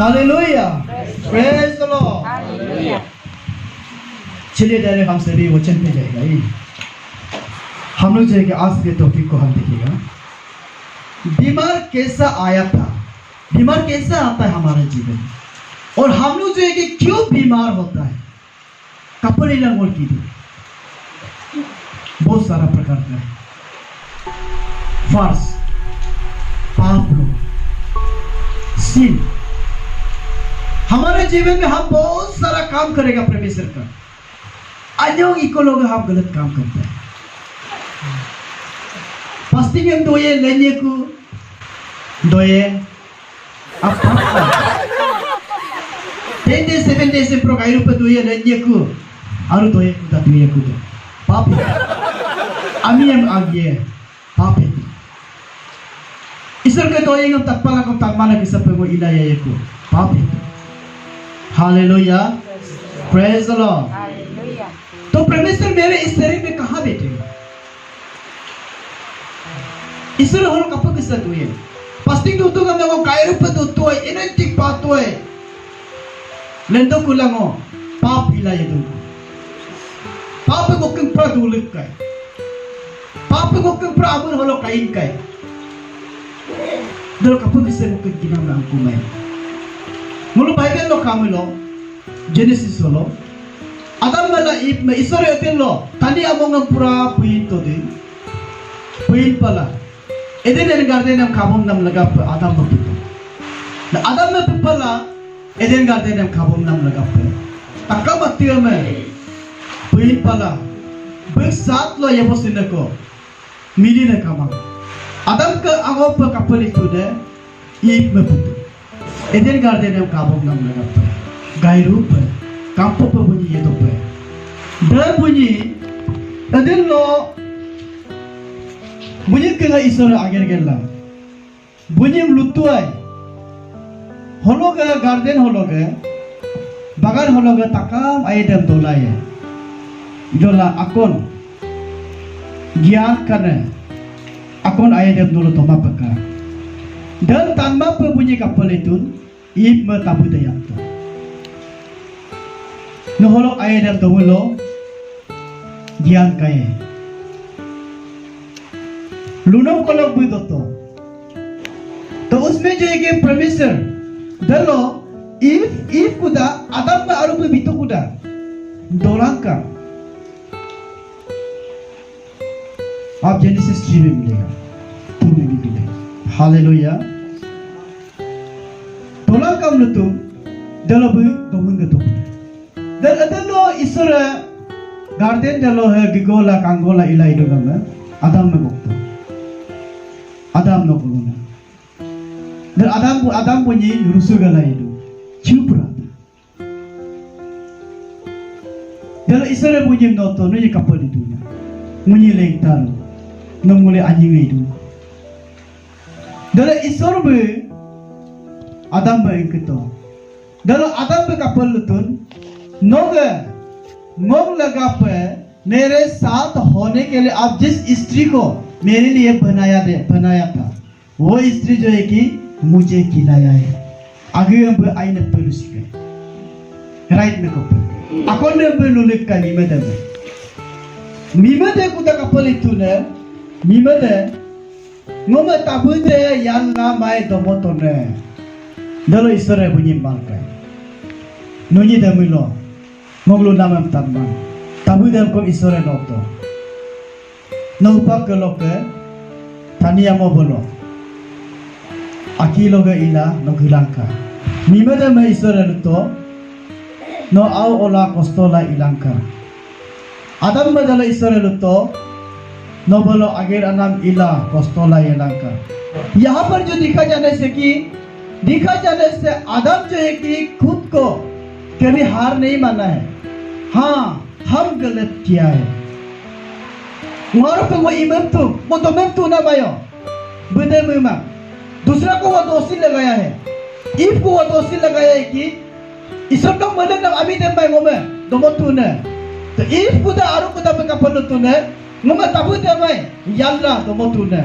Hallelujah, praise the Lord. चलिए direct हम सभी वचन पे जाएगा। हम लोग जो है कि आज के टॉपिक को हम देखिएगा, बीमार कैसा आया था, बीमार कैसा आता है हमारे जीवन में, और हम लोग जो है कि क्यों बीमार होता है। कपड़े लंगोल की बहुत सारा प्रकार का है। फर्स्ट, पाप लोग, सिन। हमारे जीवन में हम बहुत सारा काम करेगा परमेश्वर का, अन्यों इको लोग हम गलत काम करते हैं। पस्ती में दोये लेने को दोये अब 10 days 7 days pro kayu pa doye leне ko aru doye ko da doye ko पाप है। अमी हम आगे पाप है। ईश्वर के दोये हम तकपाला को तकमाना किस पे वो इलाया ये को पाप है। Hallelujah, praise the Lord. तो परमेश्वर मेरे इस शरीर में कहाँ बैठेगा? ईश्वर हम कपड़ किस तरह दोये पस्ती तो तो हम लोग कायरू पे तो है इनेंटिक पाप तो है लेंदो कुलांगो पाप इलाया दो पाप को कंप्रा दुलक का पाप को कंप्रा अबुन हलो काइन का दो कपड़ किस तरह को किना में हमको में मुलो बाइबल लो काम लो जेनेसिस लो आदम वाला इब में ईश्वर योतें लो तानी अबोंग पूरा पुइन तो दे पुइन पला एदेन गार्डन हम खाबों नम लगा पे आदम बपितो ना आदम में पिपला एदेन गार्डन हम खाबों नम लगा पे तक्का बत्तियों में पुइन पला बस सात लो ये बोसिने को मिली ने कामा आदम का आगो पे कपली तुने ईब में पितो एदेन गार्डन हम खाबों नम लगा पे गायरू पे कांपो पे बुनी ये तो पे डर बुनी एदेन लो मुझे कला ईश्वर आगे गेला मुझे लुटुआई होलोगे गार्डन होलोगे बागान होलोगे तकाम आइडम दोलाये जोला अकोन ज्ञान कने अकोन आइडम दोलो तोमा पका दल तानमा पे मुझे कपल इतुन ईब में ताबु दया तो न होलो आइडम दोलो ज्ञान काये लूनो को लोग भी दोतो तो उसमें जो है कि परमेश्वर दलो इफ कुदा आदम में आरुप बीतो कुदा दोलांका आप जेनेसिस 3 में मिलेगा 2 में भी मिलेगा। हालेलुया, दोलांका में तुम दलो भी दोमुंगे तो दलो ईश्वर गार्डन दलो है गिगोला कांगोला इलाई दोगा में आदम में बोलतो Adam no kuluna. Dan Adam punya rusugala itu, ciuprata. Dan Israel punya noto, no ye kapal itu na, punya lengtal, no mulai anjing itu. Dan Israel be Adam be ingkito. Dan Adam be kapal itu, noga ngom लगा पे मेरे साथ होने के लिए आप जिस स्त्री को मेरे लिए बनाया था वो स्त्री जो है कि मुझे खिलाया है आगे हम आईने पे लुसी गए राइट में कपल अकॉन ने पे लुलिक का मीमदे कुदा कपल इतु ने मीमदे ngoma tabude yanna mai domotone dalo isore bunyi malkai nunyi damilo ngomlu namam tamman tabude ko isore noto Naupak ke loke, tania mo bolo. Aki loge ila no gilanka. Mimada me isore luto, no au ola kostola ilanka. Adam badala isore luto, no bolo ager anam ila kostola ilanka. यहाँ पर जो दिखा जाने से आदम जो है कि खुद को कभी हार नहीं माना है। हाँ, हम गलत किया है। Ngaruh ke वो इमाम तो ना बायो बदे में दूसरा को वो दोषी लगाया है ईव को वो दोषी लगाया है कि ईश्वर का मदद ना अभी दे पाए वो में दोमो तू ने तो ईव को दा आरु को दा पे कपल तू ने मुंगा तबु दे पाए याल्ला दोमो तू ने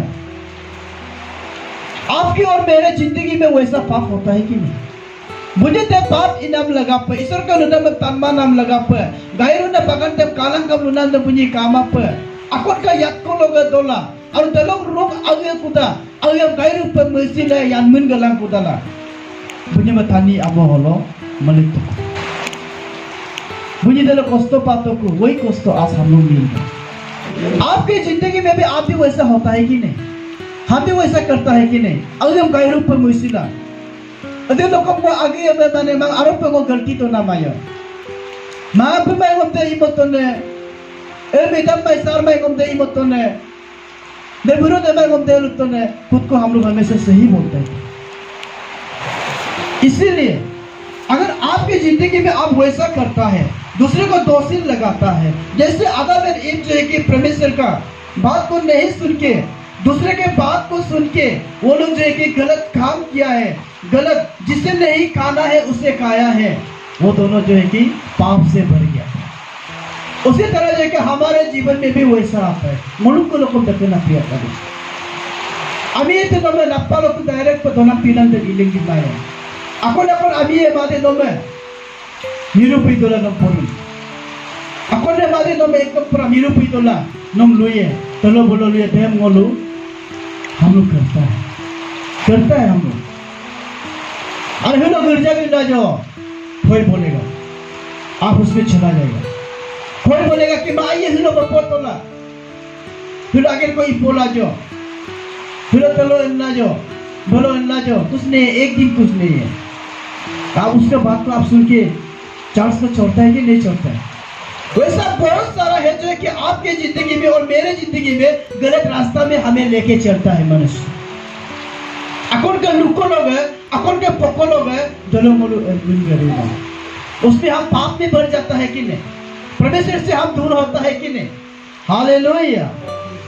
आपकी और मेरे जिंदगी में वैसा पाप होता है कि नहीं Bunyi te pap inam lagap, isor ka nuna tanma nam lagap, gairu na bagan te kalang kam nuna na bunyi kamap, akot ka yat ko loga dola, aru dalong rong agya kuda, agya gairu pe mesila yan mun galang kudala. Bunyi matani abo holo malituk. Bunyi dalo kosto पातों को वही कोस्तो आज हम लोग मिलते हैं। आपकी जिंदगी में भी आप भी वैसा होता है कि नहीं? हम भी वैसा करता है कि नहीं? अगर हम गैरों पर मुसीला, अगर लोगों को आगे अब मैंने मांग आरोप को गलती तो ना माया, माँ भी मैं हमसे इमोतों ने, बेटा मैं सार मैं हमसे इमोतों ने, देवुरों ने मैं हमसे लुटों ने, खुद को हम लोग हमेशा सही बोलते हैं। इसीलिए अगर आपकी जिंदगी में आप वैसा करता है, दूसरे को दोषी लगाता है, जैसे आदम और ईव जो है कि परमेश्वर का बात को नहीं सुन के, दूसरे के बात को सुन के वो लोग जो है कि गलत काम किया है, गलत जिसे नहीं खाना है उसे खाया है, वो दोनों जो है कि पाप से भर गया। उसी तरह जो है कि हमारे जीवन में भी वैसा आता है। मुल्क को लोगों तक ना पिया कभी। अभी तो नम्बर नप्पा लोग डायरेक्ट पर दोनों पीलन तक इलेंग की पाए। अकोन अभी ये बातें नम्बर हिरुप इतोला नम पोरुन। अकोन ये बातें नम्बर एक पर हिरुप इतोला नम लुए, तलो बोलो लुए देम गोलू, हम लोग करता है हम लोग। और हम लोग गिरजा गिरजा जो कोई बोलेगा, आप उसमें चला जाएगा। कोई बोलेगा कि माँ ये हम लोग बपोत तोला, फिर आगे कोई बोला जो, फिर तलो इन्ना जो, बोलो इन्ना जो, कुछ नहीं, एक दिन कुछ नहीं है। आप उसके बात को आप सुन के चांस को छोड़ता है कि नहीं छोड़ता है? वैसा बहुत सारा है जो है कि आपके जिंदगी में और मेरे जिंदगी में गलत रास्ता में हमें लेके चलता है मनुष्य। अकोन के लुको लोग है, अकोन के पको लोग है, दोनों मोलू एल्बिन करेगा। उसमें हम पाप में भर जाता है कि नहीं? परमेश्वर से हम दूर होता है कि नहीं? Hallelujah,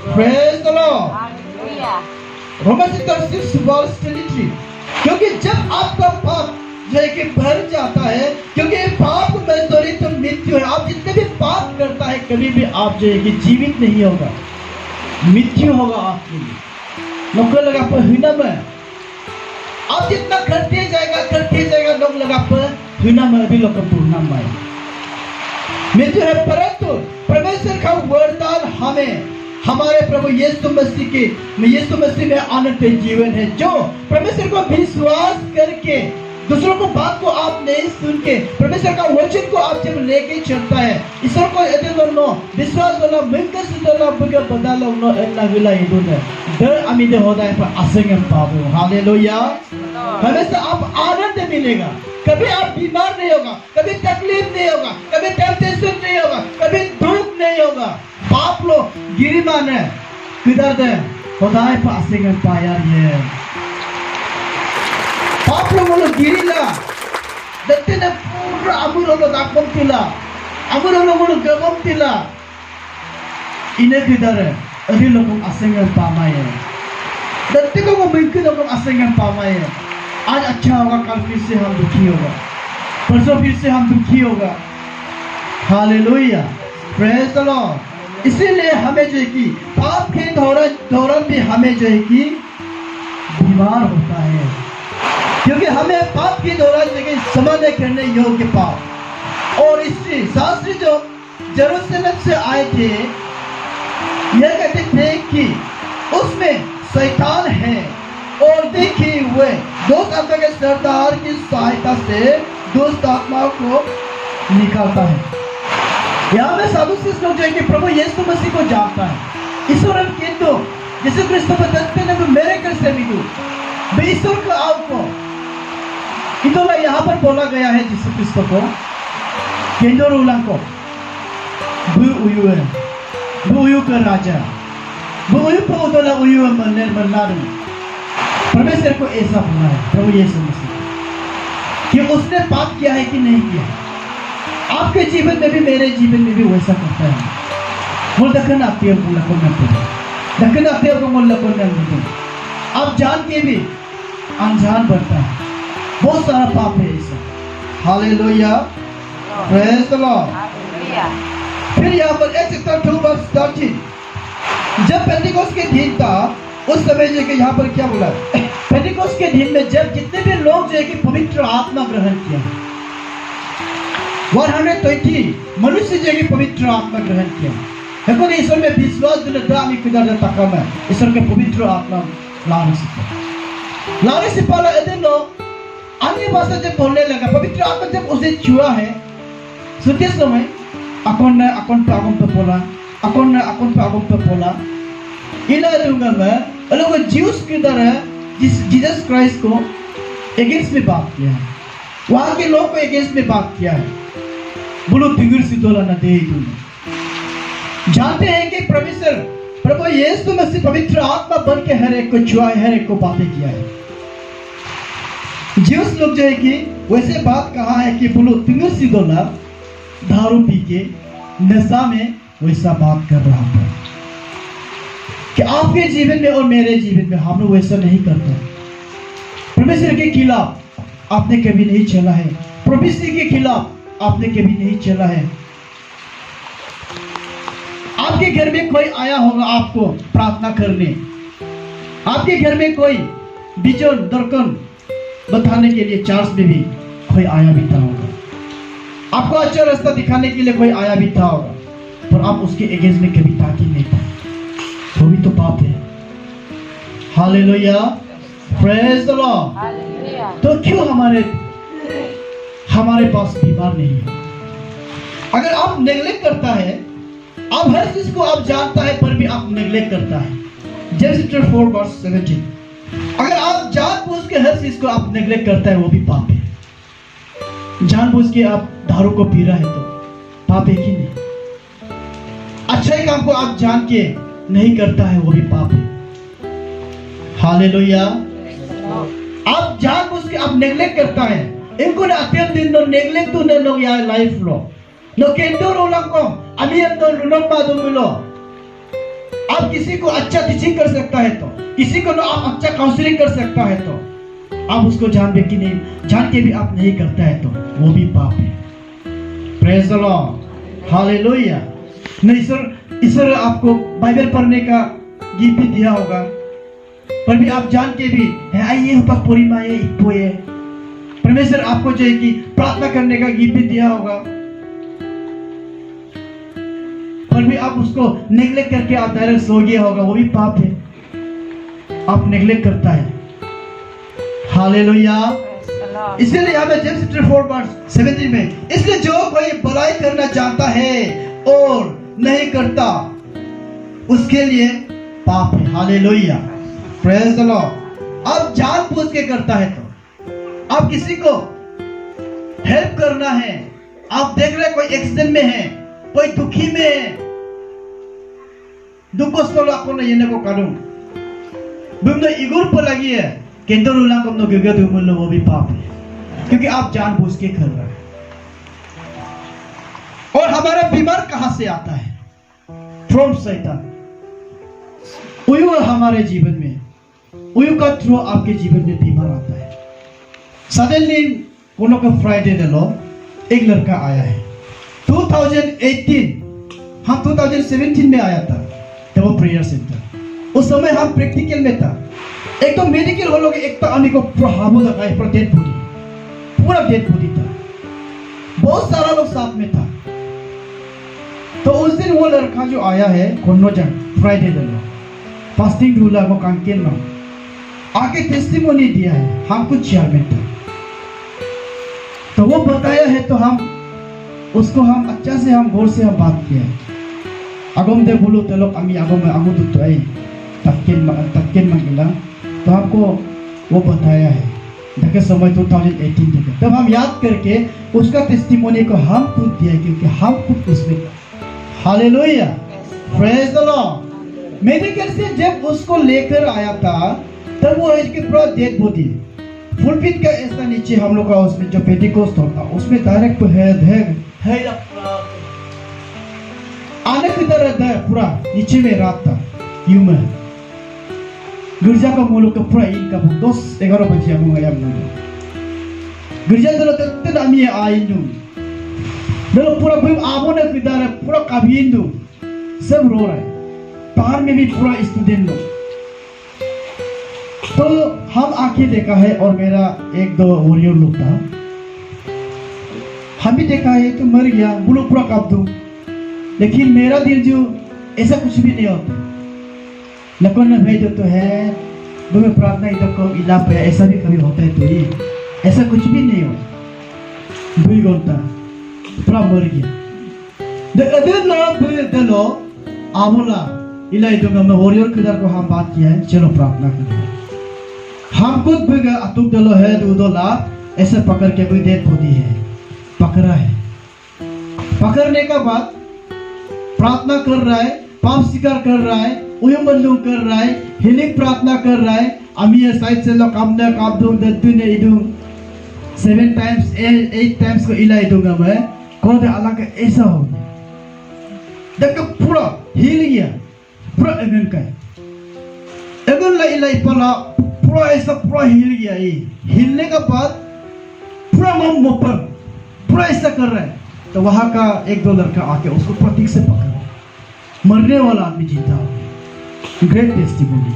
praise the Lord. Hallelujah. Romans 6:23। क्योंकि जब आपका पाप जो है कि भर जाता है, क्योंकि पाप मजदूरी तो मृत्यु है। आप जितने भी पाप करता है कभी भी आप जो है कि जीवित नहीं होगा, मृत्यु होगा आपके लिए। लोग लगा पर हिना में आप जितना करते जाएगा लोग लगा पर हिना में भी लोग पूर्णा में मृत्यु है। परंतु परमेश्वर का वरदान हमें हमारे प्रभु यीशु मसीह में अनंत जीवन है, जो परमेश्वर को विश्वास करके दूसरों को बात को आप नहीं सुन के परमेश्वर का वचन को आप जब लेके चलता है, ईश्वर को एदेनो विश्वास वाला मिलकर सुधरला बगे बदला नो एना विला इदुने डर अमीदे होता है पर आसेंगे पाबो। हालेलुया। हमेशा आप आनंद मिलेगा, कभी आप बीमार नहीं होगा, कभी तकलीफ नहीं होगा, कभी टेंशन नहीं होगा, कभी दुख नहीं होगा। पाप लो गिरी माने किधर दे खुदाई पर आसेंगे पाया ये पाप लोग गिरीला दत्ते ने पूरा अमूर लोग दापम तिला, अमूर लोग गगम तिला, इन्हें किधर है अभी लोगों आसेंगे पामाये दत्ते को मिलके लोगों आसेंगे पामाये। आज अच्छा होगा, कल फिर से हम दुखी होगा, परसों फिर से हम दुखी होगा। Hallelujah, praise the Lord. इसीलिए हमें जो है कि पाप के दौरान भी हमें जो है कि बीमार होता है, क्योंकि हमें पाप के दौरान जगह समाधान करने योग्य पाप। और इससे शास्त्री जो जेरूसलम से आए थे यह कहते थे कि उसमें शैतान है, और देखिए हुए दोस्त आत्मा के सरदार की सहायता से दुष्ट आत्माओं को निकालता है। यहाँ में साधु शिष्य लोग जो है कि प्रभु यीशु मसीह को जानता है। ईश्वर किंतु यीशु क्रिस्त बताते हैं मेरे कर से मिलूं ईश्वर को आओ को इतोला यहाँ पर बोला गया है यीशु क्रिस्त को केंद्र उलंग को बु उयु का राजा बु उयु पर उतोला उयु मन्नारू। परमेश्वर को ऐसा बोला है प्रभु यीशु मसीह कि उसने पाप किया है कि नहीं किया। आपके जीवन में भी मेरे जीवन में भी वैसा करता है। बोल दखन आते हो बोला कौन आते हो दखन आते हो बोला कौन आते हो। आप जान के भी अनजान बढ़ता है, बहुत सारा पाप है ऐसा। Hallelujah, praise the Lord. फिर यहाँ पर Acts chapter 2:13 जब पेंटिकोस्ट के दिन था उस समय जो कि यहाँ पर क्या बोला पेंटिकोस्ट के दिन में जब जितने भी लोग जो है कि पवित्र आत्मा ग्रहण किया, 120 मनुष्य जो है कि पवित्र आत्मा ग्रहण किया। देखो ईश्वर में विश्वास दिले दामी किधर तक में ईश्वर के पवित्र आत्मा लाने से पहले यदि लोग अन्य भाषा जब बोलने लगा, पवित्र आत्मा जब उसे छुआ है, सुनते समय akon पे बोला, akon पे बोला। इला दूंगा मैं लोग ज्यूस की तरह जीसस क्राइस्ट को अगेंस्ट में बात किया है, वहाँ के लोग को अगेंस्ट में बात किया है। बोलो फिगर सी तोला न दे दूंगा। जानते हैं कि परमेश्वर प्रभु यीशु मसीह पवित्र आत्मा बन के हर एक को छुआ है, हर एक को बातें किया है। ज्यूस लोग जो है कि वैसे बात कहा है कि बोलो फिगर सी तोला दारू पी के नशा में वैसा बात कर रहा था कि आपके जीवन में और मेरे जीवन में हम लोग वैसा नहीं करते। परमेश्वर के खिलाफ आपने कभी नहीं चला है, परमेश्वर के खिलाफ आपने कभी नहीं चला है। आपके घर में कोई आया होगा आपको प्रार्थना करने, आपके घर में कोई विजन दर्शन बताने के लिए चर्च में भी कोई आया भी था होगा, आपको अच्छा रास्ता दिखाने के लिए कोई आया भी था होगा, पर आप उसके अगेंस्ट में कभी ताकि नहीं था, वो भी तो पाप है। Hallelujah, praise the Lord. तो क्यों हमारे पास बीमार नहीं है? अगर आप नेग्लेक्ट करता है, आप हर चीज को आप जानता है पर भी आप नेग्लेक्ट करता है। जेम्स 4:17, अगर आप जानबूझ के हर चीज को आप नेग्लेक्ट करता है वो भी पाप है। जानबूझ के आप दारू को पी रहा है तो पाप है कि नहीं? अच्छाई काम को आप जान के नहीं करता है वो भी पाप है। हालेलुया। आप जानबूझ के आप नेग्लेक्ट करता है, इनको ना अत्यंत दिन दो नेग्लेक्ट तो ने लोग यार लाइफ लो नो केंदो रोलंग को अभी हम तो लुनम्बा दो मिलो। आप किसी को अच्छा टीचिंग कर सकता है तो, किसी को ना आप अच्छा काउंसलिंग कर सकता है तो, आप उसको जान के नहीं जान के भी आप नहीं करता है तो वो भी पाप है। Praise the Lord, hallelujah. नहीं ईश्वर आपको बाइबल पढ़ने का गिफ्ट भी दिया होगा, पर भी आप जान के भी ये होता पूरी माये इप्पो है। परमेश्वर आपको जो है कि प्रार्थना करने का गिफ्ट भी दिया होगा, पर भी आप उसको नेग्लेक्ट करके आप डायरेक्ट सो गया होगा, वो भी पाप है। आप नेग्लेक्ट करता है। हालेलुया। इसलिए यहाँ पे जेम्स 4:17 में, इसलिए जो कोई बुराई करना चाहता है और नहीं करता उसके लिए पाप है। Hallelujah, praise the Lord. आप जानबूझ के करता है तो, आप किसी को हेल्प करना है, आप देख रहे कोई एक्सीडेंट में है, कोई दुखी में है, दुख कष्ट आपको ना ये को करूं बुमने इगुर पर लगी है केंद्र उलांग को न गगे दुमुल वो भी पाप है, क्योंकि आप जानबूझ के कर रहे हैं। और हमारा बीमार कहां से आता है? फ्रॉम शैतान। उयु हमारे जीवन में, उयु का थ्रू आपके जीवन में बीमार आता है। सडनली कोनो का फ्राइडे दिलो एक लड़का आया है 2018, हम 2017 में आया था तब वो प्रेयर सेंटर। उस समय हम प्रैक्टिकल में था, एक तो मेडिकल हो लोग, एक तो अन्य को प्रभाव लगा है, पूरा डेड बॉडी था, बहुत सारा लोग साथ में था। तो उस दिन वो लड़का जो आया है कोन्नोजन फ्राइडे दिलो फास्टिंग रूला को कांकेन में आके टेस्टिमोनी दिया है, हम कुछ चेयरमैन था। तो वो बताया है तो हम उसको हम अच्छा से हम गौर से हम बात किया। अगम दे बोलो तो लोग अमी अगम में अगम तो आई तक्केन मंगिला, तो हमको वो बताया है देखे समय 2018 देखे। तब हम याद करके उसका टेस्टिमोनी को हम खुद दिया, क्योंकि हम खुद उसमें। Hallelujah, praise the Lord. Medical से जब उसको लेकर आया था तब वो इसके पूरा डेड बॉडी फुलपिट का ऐसा नीचे हम लोग का उसमें जो पेंटिकोस्ट होता उसमें डायरेक्ट है आने की तरह है, पूरा नीचे में रात था यूं में गिरजा का मुल्क का पूरा इनका 10-11 बजे हम गया गिरजा दलो तत्ते नामी आइनु दलो पूरा कोई आबो ने किधर पूरा काबिंदु सब रो रहा है, बाहर में भी पूरा स्टूडेंट लोग। तो हम आंखें देखा है और मेरा एक दो वॉरियर लोग था, हम भी देखा है तो मर गया बोलो पूरा काप दूं, लेकिन मेरा दिल जो ऐसा कुछ भी नहीं होता। नकल न भेज तो है तुम्हें प्रार्थना इधर को इलाज पे ऐसा भी कभी होता है, तो ये ऐसा कुछ भी नहीं हो। 2 घंटा पूरा मर गया। दलो आमोला इला इधर में वॉरियर किधर को हम बात किया है, चलो प्रार्थना करें। हम खुद भी अतुक दलो है 2 लाख ऐसे पकड़ के कोई डेड बॉडी है पकड़ा है। पकड़ने का बाद प्रार्थना कर रहा है, पाप स्वीकार कर रहा है, उयमंदु कर रहा है, हीलिंग प्रार्थना कर रहा है। अमी ये साइड से लोग कामना काबदू दत्तू ने इधू 7 टाइम्स 8 टाइम्स को इला इधूंगा मैं कौन अल्लाह का ऐसा हो गया। देखो पूरा हिल गया, पूरा एगन का एगन ला इला इपला पूरा ऐसा पूरा हिल गया। ये हिलने का बाद पूरा मन मोपर पूरा ऐसा कर रहा है। तो वहां का 1-2 लड़का आके उसको प्रतीक से पकड़ा, मरने वाला आदमी जीता हो गया। Great testimony.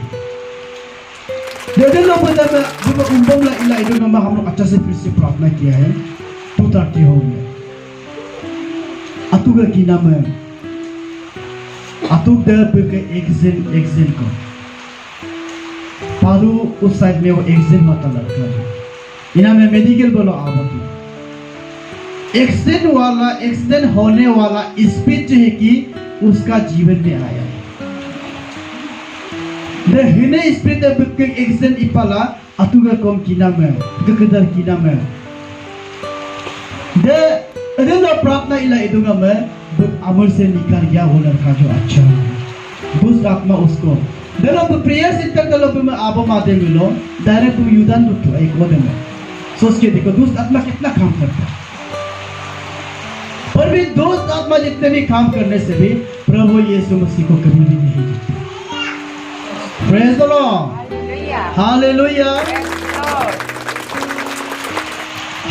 देखो लोग बता मैं जब उम्बम ला इला इधर में हम लोग अच्छा से फिर से प्रार्थना किया है 2:30 हो गया। अतुगा की नाम है अतुग दे पे एक जन को पारू उस साइड में वो एक जन मत लड़का है इना में मेडिकल बोलो आवत एक्सीडेंट होने वाला स्पीड जो है कि उसका जीवन में आया है। दे हिने स्पीड दे बुक एक्सीडेंट इपाला अतुगा कम की नाम है गकदर की नाम है दे अदला प्रार्थना इला इदुगा में अमर से निकल गया वो लड़का जो अच्छा है। दुष्ट आत्मा उसको दलो प्रेयर सेंटर दलो में आबो माते मिलो डायरेक्ट तुम युदान दुख एक वो दिन सोच के देखो दुष्ट आत्मा कितना काम करता है। और भी दुष्ट आत्मा जितने भी काम करने से भी प्रभु यीशु मसीह को कभी भी नहीं जीतते। Praise the Lord, hallelujah.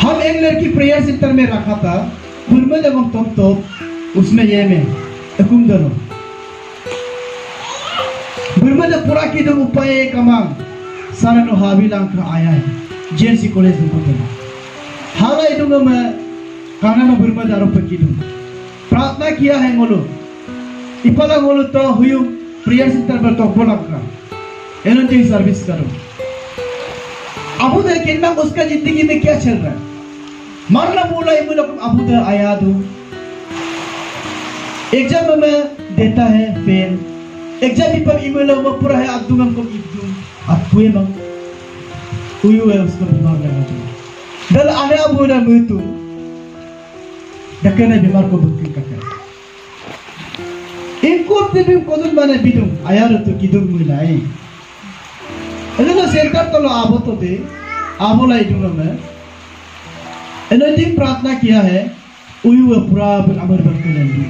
हम एक लड़की प्रेयर सेंटर में रखा था पुरमद एवं तो उसमें ये में हुकुम दलो पुरमद पूरा की दो उपाय कमांग सारा नो हाविलांग का आया है जेएनसी कॉलेज में बोतल हाला इदुंगा मैं काना में पुरमद आरोप की दो प्रार्थना किया है मोलो इपला मोलो तो हुयु प्रेयर सेंटर पर तो बोला का एनर्जी सर्विस करो। अबू दे के नाम उसका जिंदगी में क्या चल रहा है मारना बोला इमु लोग अबू दे आया दो एग्जाम में देता है फेल एग्जाम पर इमु लोग पूरा है अब्दुगम को इब्दु अपुए मंग उयु है उसको बीमार लगा दो दल आने अबू दे मृत्यु दकने बीमार को बुद्धि करता इनको भी कोदुन माने बिदुं आया तो किदुं मिलाई अदलो सेंटर तो लो आबो तो दे आबो लाई दूंगा मैं एनर्जी प्रार्थना किया है उयु पूरा अमर बरकत लेंगी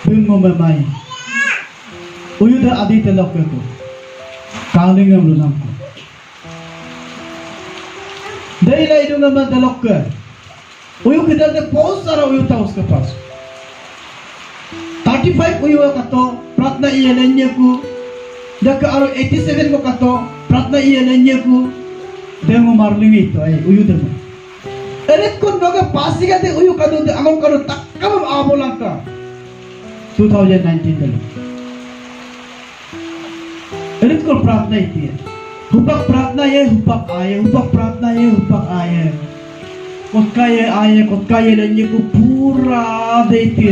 बिंगो में माई उयु द आदि तलक को कालिंगम रुनाम को दे लाई दूंगा मैं तलक को उयु किधर से बहुत सारा उयु था उसके पास 35 उयु का तो प्रार्थना ये लेंगे को dak aro 87 ko kato pratna iya nanya ku demo marlingi to ay uyu demo erit ko doga pasi ka de uyu kado de among kado takkam abolaka 2019 dalo erit ko pratna iti hupak pratna ye hupak pratna ye hupak aye kotka ye nanya ku pura de iti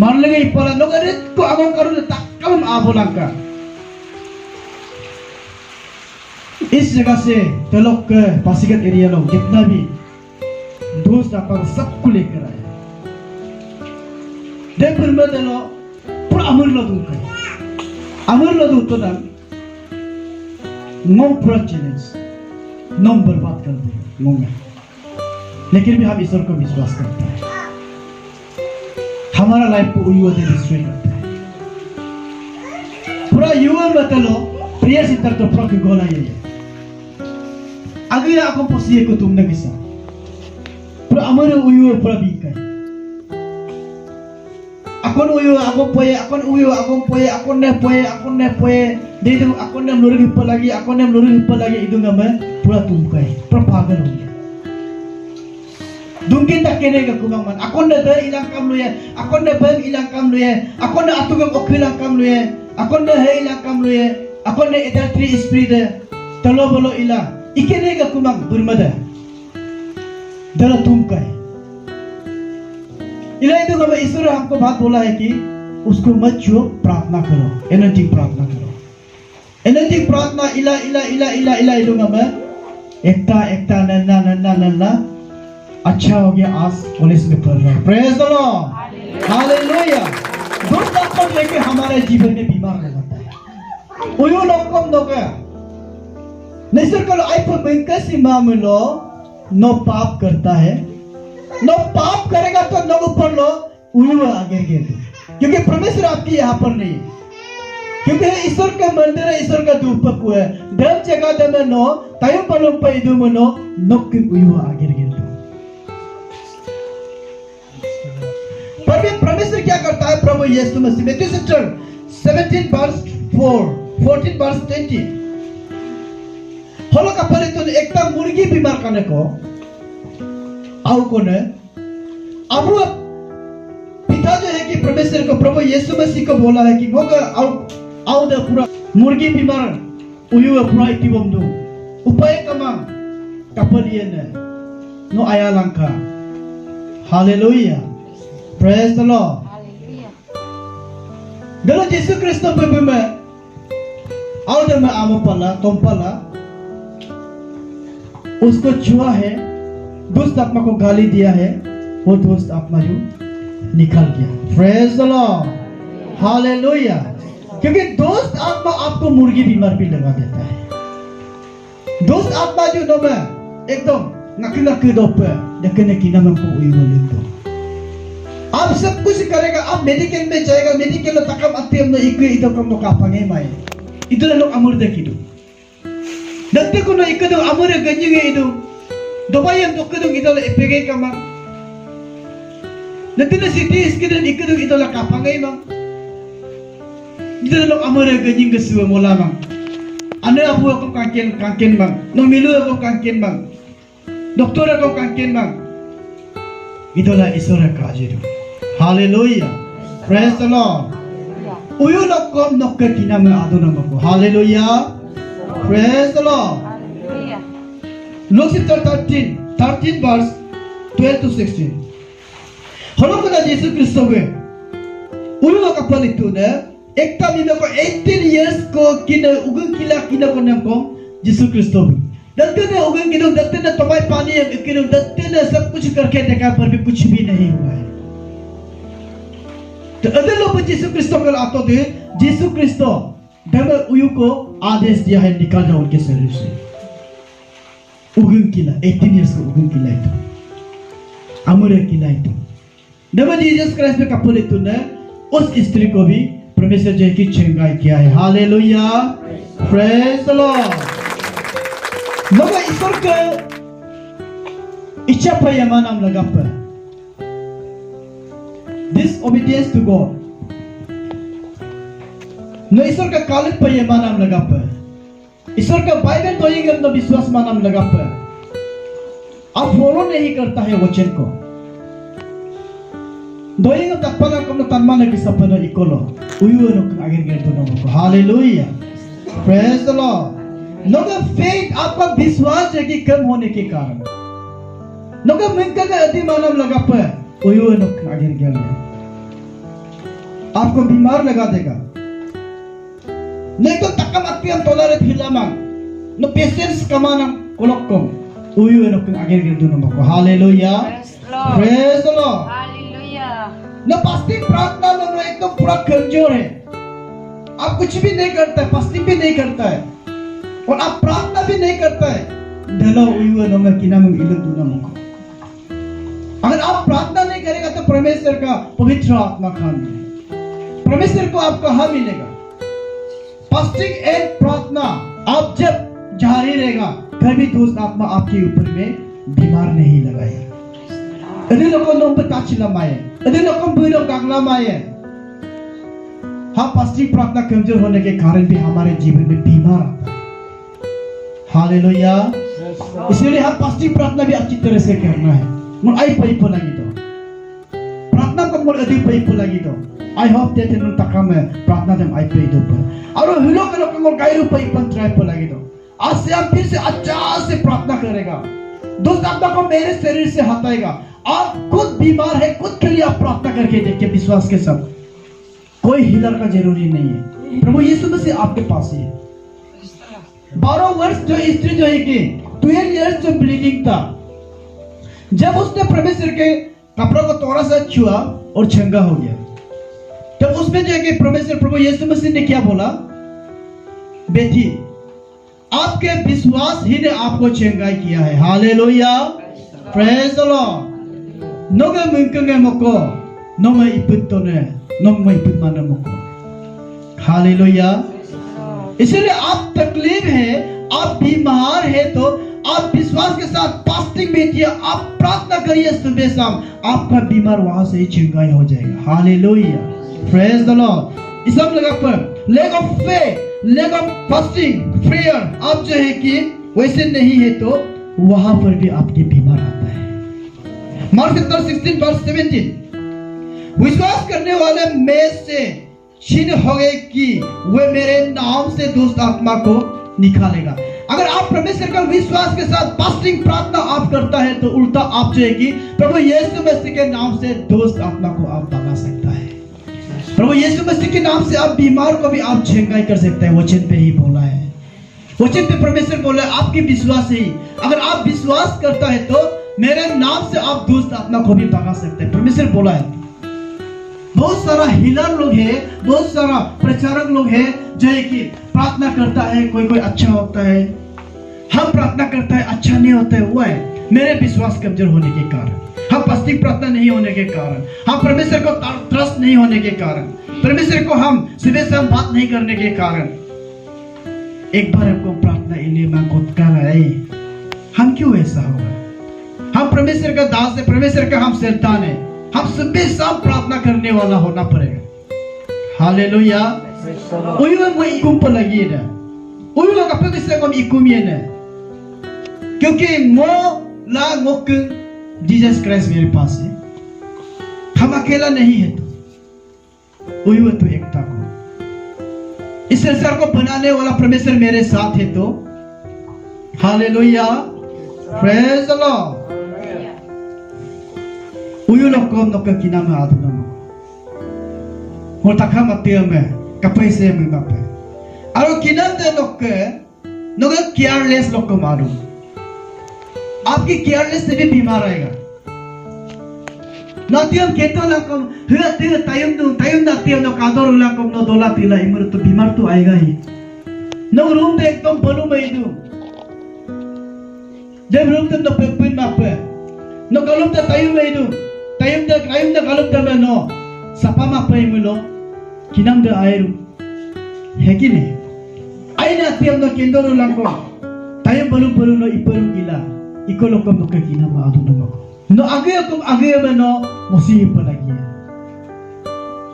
marlingi pala doga erit ko among kado de takkam abolaka। इस जगह से Tarlok Pasighat area लोग जितना भी दोस्त आपका सबको लेकर आए देख फिर मैं दलो पूरा अमर लो दूँ तो ना नौ पूरा चैलेंज नौ बर्बाद कर दे नौ में लेकिन भी हम ईश्वर को विश्वास करते हैं हमारा लाइफ को उयु से डिस्ट्रॉय करता है पूरा युवा में दलो प्रिय सितर तो पूरा की गोला ये अगर aku posisi ko tumna bisa pro amaro uyu pro bikai akon uyu akon poye akon uyu akon ne poye dedu akon ne lurus hippa lagi itu ngame pura tumkai pura pagal ho gaya dungkin tak kene ga kumang man akon ne da ilang kam luye akon ne bang ilang kam luye akon ne atugam okilang kam luye akon ne he ilang kam luye akon ne adultery spirit talo bolo ilang ikene ga kumang durmada दरा तुम कहे इलाही तो हमें ईश्वर ने हमको बात बोला है कि उसको मत छुओ प्रार्थना करो एनर्जी प्रार्थना करो एनर्जी प्रार्थना इला इला इला इला इला इलो हमें एकता नन्ना अच्छा हो गया आज पुलिस में पढ़ रहा है प्रेज द लॉर्ड हालेलुया दुष्ट आत्मा लेके हमारे जीवन में बीमार हो जाता है उयो लोकम दोगे निश्चय करो आई पर बैंकसी मामलो नो पाप करता है नो पाप करेगा तो नो ऊपर लो उल्लू आगे गिर क्योंकि परमेश्वर आपकी यहाँ पर नहीं है क्योंकि ईश्वर का मंदिर है ईश्वर का धूपक है दम जगह दम नो तायम पलम पे इधर मनो नो कि उल्लू आगे गिर परमेश्वर क्या करता है प्रभु Yeshu Masih Matthew chapter 17 verse 14 verse 20 हलो का तो एकता मुर्गी बीमार करने को आओ कोने अब पिता जो है कि परमेश्वर को प्रभु यीशु मसीह को बोला है कि होगा आओ दे पूरा मुर्गी बीमार उयु पूरा इतिबम दो उपाय कमा कपलिए ने नो आया Lanka hallelujah praise the Lord hallelujah दलो यीशु क्रिस्तो बेबे में आओ दे में आमो पला तुम पला उसको छुआ है दुष्ट आत्मा को गाली दिया है वो दुष्ट आत्मा जो निकल गया प्रेज द लॉर्ड हालेलुया क्योंकि दुष्ट आत्मा आपको मुर्गी बीमार भी लगा देता है दुष्ट आत्मा जो नो में एकदम नक दोपे देखने की नाम को उई बोले तो आप सब कुछ करेगा आप मेडिकल में जाएगा मेडिकल में तकम अत्यम न इको इतो कम नो कापांगे माय इधर लोग अमर देखिदो Nanti kuno ikadong amore ganjing itu, dobayam dokadong itu la epegay kama. Nanti na city iskadong ikadong itu la kapangay mang. Itu la amore ganjing kesuwa mola mang. Ano abu ako kangken mang, no milu ako kangken mang, doktor ako kangken mang. Itu la isora kajiru. Hallelujah, praise the Lord. Uyu lokom nokka kinam aduna mako. Hallelujah. Praise the Lord. Hallelujah. Luke chapter 13 verse 12 to 16. Holo kana Jesus Kristo be. Ulo ka palitu ne ekta mino ko 18 years ko kina ugun kila ko nam ko Jesus Kristo be. दत्ते ने उगन किनो दत्ते ने तुम्हारे पानी किनो दत्ते ने सब कुछ करके देखा पर भी कुछ भी नहीं हुआ है तो अगर लोग यीशु क्रिस्तो को आतो दे यीशु क्रिस्तो दम उयु को आदेश दिया है निकाल जाओ उनके शरीर से उगन किला 18 इयर्स को उगन किला itu अमर किला itu दम जीसस क्राइस्ट में कपड़े तूने उस स्त्री को भी परमेश्वर जय की चंगाई किया है हालेलुया प्रेज द लॉर्ड मगर ईश्वर का इच्छा पर यमान हम लगा पर disobedience to God न ईश्वर का कालिक पर यमान हम लगा पर ईश्वर का बाइबल तो ये गंदा विश्वास मान हम लगा पर आप फॉलो नहीं करता है वचन को दोइंग तपना कम तन्माने की सपना इकोलो उयु नो आगे गेट तो नो हालेलुया प्रेज द लॉर्ड नोगा फेथ आपका विश्वास है कि कम होने के कारण नोगा मिंका का अधिमानम लगा पर उयु नो आगे गेट आपको बीमार लगा देगा नहीं तो तकम अत्यंत टॉलरेट हिलामा नो पेशेंस कमाना कोलक्कम उयु नो आगे गेट नो को hallelujah praise the Lord hallelujah न फास्टिंग प्रार्थना में एकदम पूरा कमजोर है आप कुछ भी नहीं करता है फास्टिंग भी नहीं करता है और आप प्रार्थना भी नहीं करता है ढलो उयु नो में किना में इलो दुना मुको अगर आप प्रार्थना नहीं करेगा तो परमेश्वर का पवित्र आत्मा खान परमेश्वर को आप कहाँ मिलेगा फास्टिंग एंड प्रार्थना आप जब जारी रहेगा कभी दोस्त आत्मा आपके ऊपर में बीमार नहीं लगाएगा इन्हीं लोगों ने उन पर ताचिला माये यदि लोग कम बुरी लोग कागला माये, हम फास्टिंग प्रार्थना कमजोर होने के कारण भी हमारे जीवन में बीमार आता है। हालेलुया। इसलिए हम फास्टिंग प्रार्थना भी अच्छी तरह से करना है। मुझे आई पाइप लगी तो प्रार्थना को मुझे अधिक पाइप लगी तो आई होप दैट इन तक में प्रार्थना में आई पाइप दो पर और हिलो के लोग को गायरू पाइप पर ट्राई पर लगी तो आज से हम फिर से अच्छा से प्रार्थना करेगा। दोस्त आपको मेरे शरीर से हटाएगा। आप खुद बीमार है, खुद के लिए आप प्रार्थना करके देखिए विश्वास के साथ। कोई हीलर का जरूरी नहीं है। प्रभु यीशु मसीह आपके पास ही है। 12 वर्ष जो स्त्री जो है कि 12 इयर्स जो ब्लीडिंग था, जब उसने परमेश्वर के कपड़ों को थोड़ा सा छुआ और चंगा हो गया, तब उसमें जो है कि परमेश्वर प्रभु यीशु मसीह ने क्या बोला? बेटी, आपके विश्वास ही ने आपको चंगाई किया है। Hallelujah, praise the lord. नोगे मिंकंगे मको नोमे इपितोने नोमे इपितमाने मको। हालेलुया। इसलिए आप तकलीफ है, आप बीमार है तो आप विश्वास के साथ फास्टिंग बैठिए, आप प्रार्थना करिए सुबह शाम, आपका बीमार वहां से ही चंगाई हो जाएगा। Hallelujah, praise the lord. इस सब जगह पर lack of faith, lack of fasting, prayer, आप जो है कि वैसे नहीं है तो वहां पर भी आपके बीमार आता है। मार्क 16:17, विश्वास करने वाले में से छिन हो गए कि वे मेरे नाम से दुष्ट आत्मा को निकालेगा। अगर आप परमेश्वर का विश्वास के साथ फास्टिंग प्रार्थना आप करता है तो उल्टा आप जो है कि प्रभु यीशु मसीह के नाम से दुष्ट आत्मा को आप भगा सकता है। प्रभु यीशु मसीह के नाम से आप बीमार को भी आप चंगाई कर सकते हैं। वचन पे ही बोला है, वचन पे परमेश्वर बोला है आपकी विश्वास ही, अगर आप विश्वास करता है तो मेरे नाम से आप दुष्ट आत्मा को भी भगा सकते हैं। परमेश्वर बोला है। बहुत सारा हीलर लोग है, बहुत सारा प्रचारक लोग है जो है कि प्रार्थना करता है, कोई कोई अच्छा होता है, हम प्रार्थना करता है अच्छा नहीं होता है। हुआ है मेरे विश्वास कमजोर होने के कारण, हम फास्टिंग प्रार्थना नहीं होने के कारण, हम परमेश्वर को ट्रस्ट नहीं होने के कारण, परमेश्वर को हम सुबह से हम बात नहीं करने के कारण। एक बार हमको प्रार्थना इन्हें है, हम क्यों ऐसा हुआ? हम परमेश्वर का दास है, परमेश्वर का हम संतान है, हम सुबह शाम प्रार्थना करने वाला होना पड़ेगा। हालेलुया। उयुवा मो इकुम पर लगी ना, उयुवा का पे किससे कम इकुम ये ना, क्योंकि मो ला मोक जीसस क्राइस्ट मेरे पास है, हम अकेला नहीं है तो उयुवा तो एकता को, इस संसार को बनाने वाला परमेश्वर मेरे साथ है तो हालेलुया, प्रेज द लॉर्ड। उयु लोग नोका किना में आदु नमो हो तखा मतिया में कपै से में कपै आरो किना दे नोका केयरलेस लोग को मारो, आपकी केयरलेस से भी बीमार आएगा। नातियम केतो ना कम हते तायुम नातियम नो कादर उला कम नो दोला तिला इमर तो बीमार तो आएगा ही। नो रूम में एकदम बलू में इदु जब रूम तक नो पेपिन मापे नो गलुम तक तायुम में इदु तायुम तक गलुम तक में नो सपा मापे इमुलो किनाम दे आयरु है कि नहीं? आई नातियम नो केंदर उला को तायुम बलू नो इपरु गिला इको लोकम नो के किनाम आदु no no age me no musim pa lagi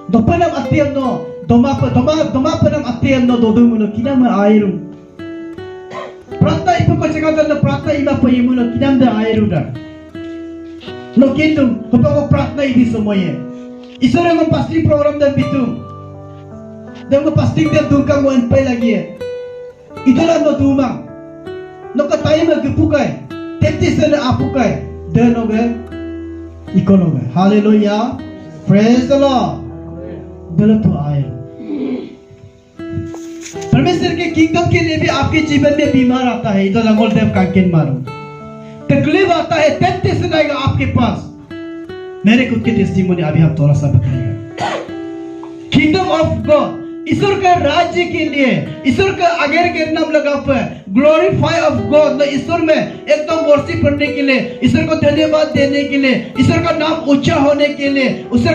dopanam atiam no doma panam atiam no dodum no kinam airu prata ipo ko chakatan no prata ima pa imu no kinam da airu da no kindum ko ko prata idi semuanya isore mo pasti program dan bitu dan mo pasti dia tungkang mo enpai lagi itulah no tumang no ka tayo magpukai teti sana apukai देनोगे इकोनोगे। Hallelujah, praise the lord. गलत तो आए परमेश्वर के kingdom के लिए भी आपके जीवन में बीमार आता है, इधर लंगोल देव कांकेन मारो तकलीफ आता है, टेंशन आएगा आपके पास। मेरे खुद के टेस्टिमोनी अभी हम थोड़ा सा बताएगा। किंगडम ऑफ गॉड, ईश्वर का राज्य के लिए, ईश्वर का अगेर के नाम लगा पर ग्लोरीफाई ऑफ गॉड, ईश्वर में एकदम वर्शिप करने के लिए, ईश्वर को धन्यवाद देने के लिए, ईश्वर का नाम ऊंचा होने के लिए, ईश्वर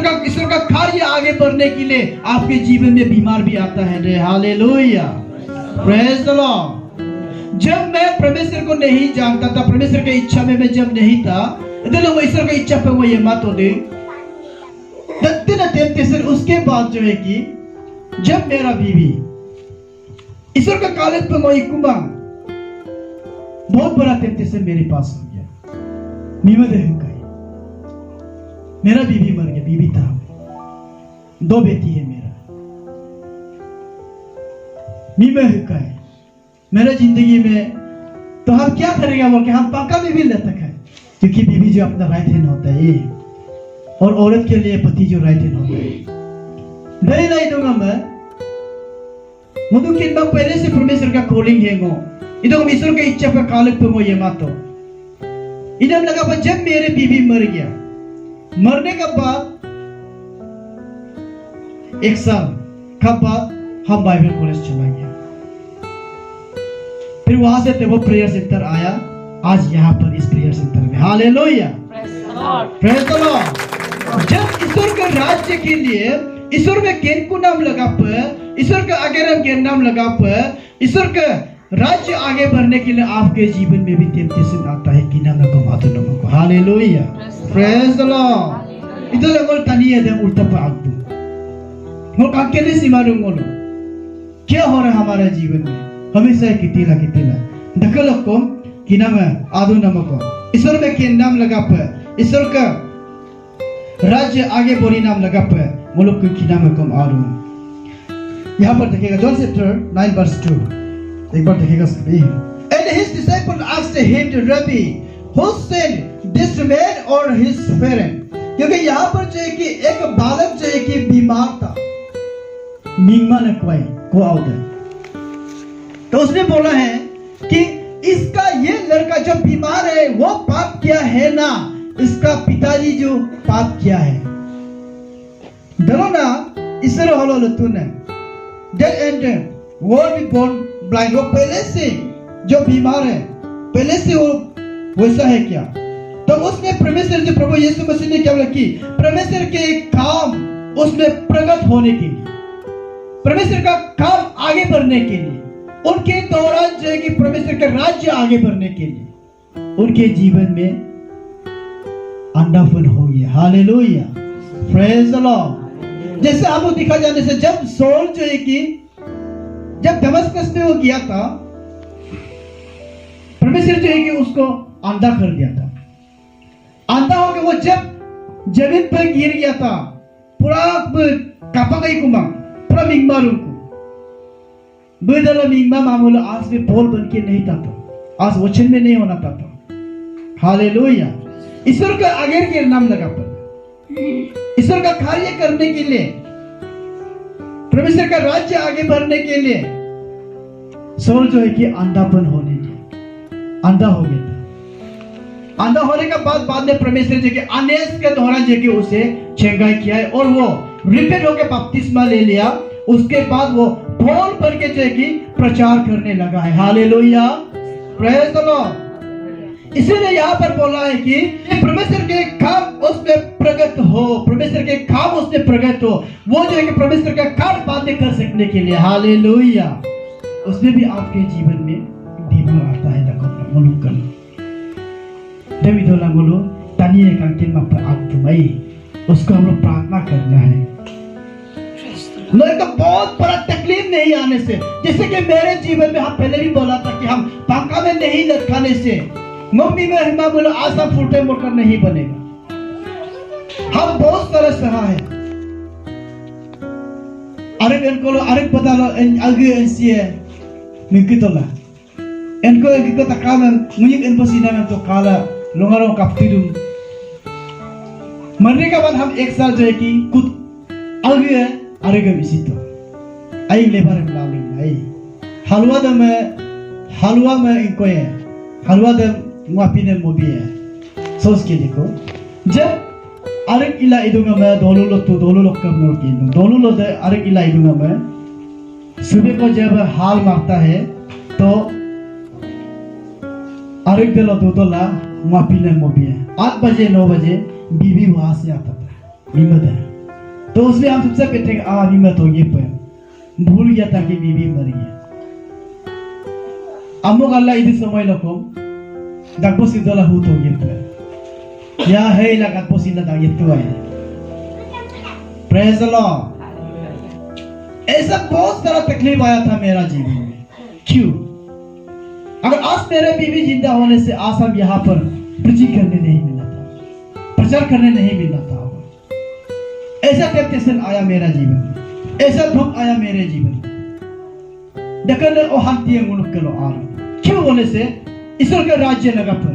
का कार्य आगे बढ़ने के लिए आपके जीवन में बीमार भी आता है रे। Hallelujah, praise the Lord. जब मैं परमेश्वर को नहीं जानता था, परमेश्वर की इच्छा में मैं जब नहीं था, इधर लोग ईश्वर की इच्छा पे वो ये मत हो दे दत्तिना टेम्पटेशन उसके बाद जो है कि जब मेरा बीवी ईश्वर का कालत पर मोई कुमांग बहुत बड़ा टेम्पटेशन मेरे पास हो गया। मीमा देखूं का मेरा बीवी मर गया, बीवी था, 2 बेटी है मेरा। मीमा हुका है मेरा जिंदगी में, तो हम क्या करेंगे बोल के हम पंखा में भी लेते हैं, क्योंकि बीवी जो अपना राइट हैंड होता है और औरत के लिए पति जो राइट हैंड होता है। नहीं नहीं दूंगा मैं mungkin bang pwede si permisor ka calling hengo idong misur ka इच्छा का कालक पे वो ये मातो इधम लगा पर जब मेरे बीवी मर गया, मरने के बाद 1 साल का बाद हम बाइबल कॉलेज चला गया। फिर वहां से वो प्रेयर सेंटर आया, आज यहाँ पर इस प्रेयर सेंटर में। Hallelujah, praise the Lord. जब ईश्वर के राज्य के लिए ईश्वर में केन को नाम लगा पर, ईश्वर का आगे के नाम लगा पर, ईश्वर का राज्य आगे बढ़ने के लिए आपके जीवन में भी टेम्पटेशन आता है कि नाम को मातो नाम को। Hallelujah, praise the Lord. इधर लगोल तनी है दे उल्टा पर आग दो वो काकेले सिमारू बोलो क्या हो रहा है हमारे जीवन में, हमेशा कितीला दखल को कि नाम आदो नाम को ईश्वर में केन नाम लगा पर, ईश्वर का राज्य आगे बढ़ी नाम लगा पर मुल्क की नाम कम आरू। यहाँ पर देखिएगा जॉन चैप्टर 9 वर्स 2, एक बार देखिएगा सभी। And his disciple asked him to Rabbi, who sent this man or his parent? क्योंकि यहाँ पर जो है कि एक बालक जो है कि बीमार था, मीमा ने को आउट है, तो उसने बोला है कि इसका ये लड़का जो बीमार है वो पाप किया है ना, इसका पिताजी जो पाप किया है। डरो ना, इसरो हलो लतुने dead and won't be born blind। वो पहले से जो बीमार है, पहले से वो वैसा है क्या? तो उसने परमेश्वर जो प्रभु यीशु मसीह ने क्या बोला कि परमेश्वर के काम उसमें प्रकट होने के लिए, परमेश्वर का काम आगे बढ़ने के लिए, उनके दौरान जो है कि परमेश्वर का राज्य आगे बढ़ने के लिए उनके जीवन में अंडापन हो गया। Hallelujah, praise the Lord. जैसे आपको दिखा जाने से जब सौल जो है कि जब दमस्कस में वो गया था, परमेश्वर जो है कि उसको अंधा कर दिया था। अंधा हो गया वो जब जमीन पर गिर गया था, पूरा कापा गई कुमांग, पूरा मिंगमा रूप बेदला मिंगमा मामूल आज में पोल बन के नहीं था, तो आज वचन में नहीं होना था। हालेलुया, ईश्वर का आगे के नाम लगा पर ईश्वर का कार्य करने के लिए, परमेश्वर का राज्य आगे बढ़ने के लिए सौल जो है कि अंधापन होने दिया, अंधा हो गया था। अंधा होने के बाद में परमेश्वर जो कि अनेस के दौरान जो कि उसे चंगाई किया है और वो रिपेट होकर बपतिस्मा ले लिया। उसके बाद वो बोल भर के जो है कि प्रचार करने लगा है। Hallelujah, praise the Lord. इसीलिए यहाँ पर बोला है कि परमेश्वर के काम उसमें प्रगट हो, परमेश्वर के काम उसमें प्रगट हो। वो जो है कि परमेश्वर का काम बातें कर सकने के लिए, हालेलुया, उसमें भी आपके जीवन में दीवार आता है। लगो मुलुकल देविदोला बोलो तानिए कांटिन में आग तुम्हारी, उसको हम लोग प्रार्थना करना है। लोगों को बहुत बड़ा तकलीफ नहीं आने से, जैसे कि मेरे जीवन में हम पहले भी बोला था कि हम पंखा में नहीं लटकाने से मम्मी में हिमा बोलो आशा फूटे मोटर नहीं बनेगा। हम बहुत तरह सहा है। अरे इनको अरे पता लो आगे ऐसी है मिंकितोला इनको तका में मुझे इनको सीना में तो काला लोंगारों काफती दूं। मरने के बाद हम 1 साल जो है कि कुछ आगे है अरे का मिसी तो आई लेबर लालिंग आई हलवा में इनको है हलवा दे मुआफी ने मोबी है। सोच के देखो जब अरे इला इधूंगा मैं दोनों लोग कब मोड़ की दोनों लोग अरे इला इधूंगा मैं सुबह को जब हाल मारता है तो अरे दिलो दो ला मुआफी ने मोबी है। 8 बजे 9 बजे बीवी वहां से आता था मीमत है, तो उसमें हम सबसे पहले मीमत हो गई पर भूल गया था कि बीवी मर गया। अमुक अल्लाह इधर समय लको दागपोसी दोला हुत हो गया था या है इला दागपोसी ला दाग ये तो आए प्रेज द लॉर्ड। ऐसा बहुत सारा तकलीफ आया था मेरा जीवन में। क्यों? अगर आज मेरे बीवी जिंदा होने से आज हम यहाँ पर प्रीचिंग करने नहीं मिला था, प्रचार करने नहीं मिला था। ऐसा टेम्पटेशन आया मेरा जीवन में, ऐसा दुख आया मेरे जीवन में। दकने ओ हंती मुनुक कलो आर। क्यों बोले से ईश्वर के राज्य लगा पर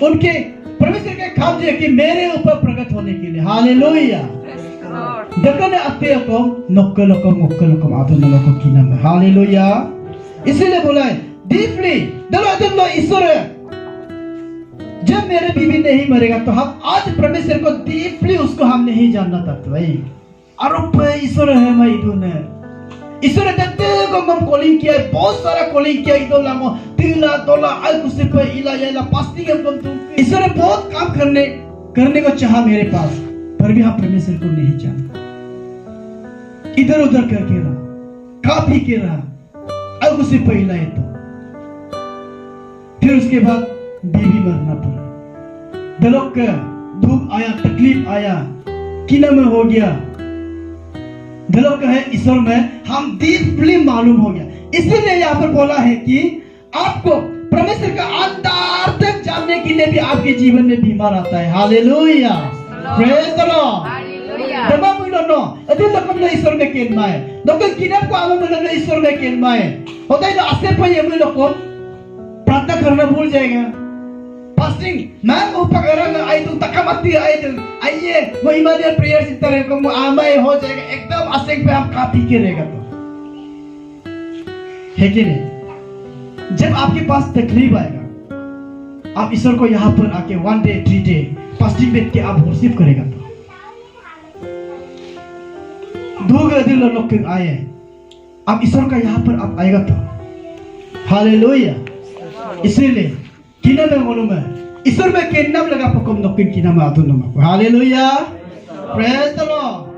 उनके परमेश्वर के काम जो कि मेरे ऊपर प्रकट होने के लिए। हालेलुया। दकने अत्ते को नक्कलो को मुक्कलो को आदुनो को की नाम है। हालेलुया। इसीलिए बोला है डीपली दलो ईश्वर जब मेरे बीवी नहीं मरेगा तो हम आज परमेश्वर को डीपली उसको हम नहीं जानना था भाई। आरोप ईश्वर है मैं इधर ईश्वर तत्ते को हम कॉलिंग किया, बहुत सारा कॉलिंग किया इधर लामो तिला तोला आई कुछ पे इला याला पास्टिंग हम तुम ईश्वर ने बहुत काम करने को चाहा मेरे पास, पर भी हम परमेश्वर को नहीं जानते। इधर उधर करके रहा, काफी के रहा आई कुछ पे इला ये तो फिर उसके बाद बीवी मरना पड़ा। दलों का दुख आया, तकलीफ आया, किना में हो गया। दलों का है ईश्वर में हम डीपली मालूम हो गया। इसीलिए यहाँ पर बोला है कि आपको परमेश्वर का अंतर तक जानने के लिए भी आपके जीवन में बीमार आता है। Hallelujah. Praise the Lord. Hallelujah. दमा मुलो नो अति लकम ने ईश्वर में केनमाए लोकल किना को आम मुलो ने ईश्वर में केनमाए होता है। तो आस्ते पर ये मुलो को प्रार्थना करना भूल जाएगा। फास्टिंग मैं ऊपर करना आई तो तकमती आई तो आइए वो इमानियल प्रेयर्स इस तरह को आमाय हो जाएगा एकदम आस्तिक पे हम काफी के रहेगा। तो है कि नहीं? जब आपके पास तकलीफ आएगा आप ईश्वर को यहाँ पर आके 1 डे 3 डे फास्टिंग बैठ के आप वर्शिप करेगा। तो दो दिन लोग आए आप ईश्वर का यहाँ पर आप आएगा तो हालेलुया। इसीलिए किना में मालूम है ईश्वर में के नाम लगा पकम नकिन किना में आदुन नाम। हालेलुया। Praise the Lord.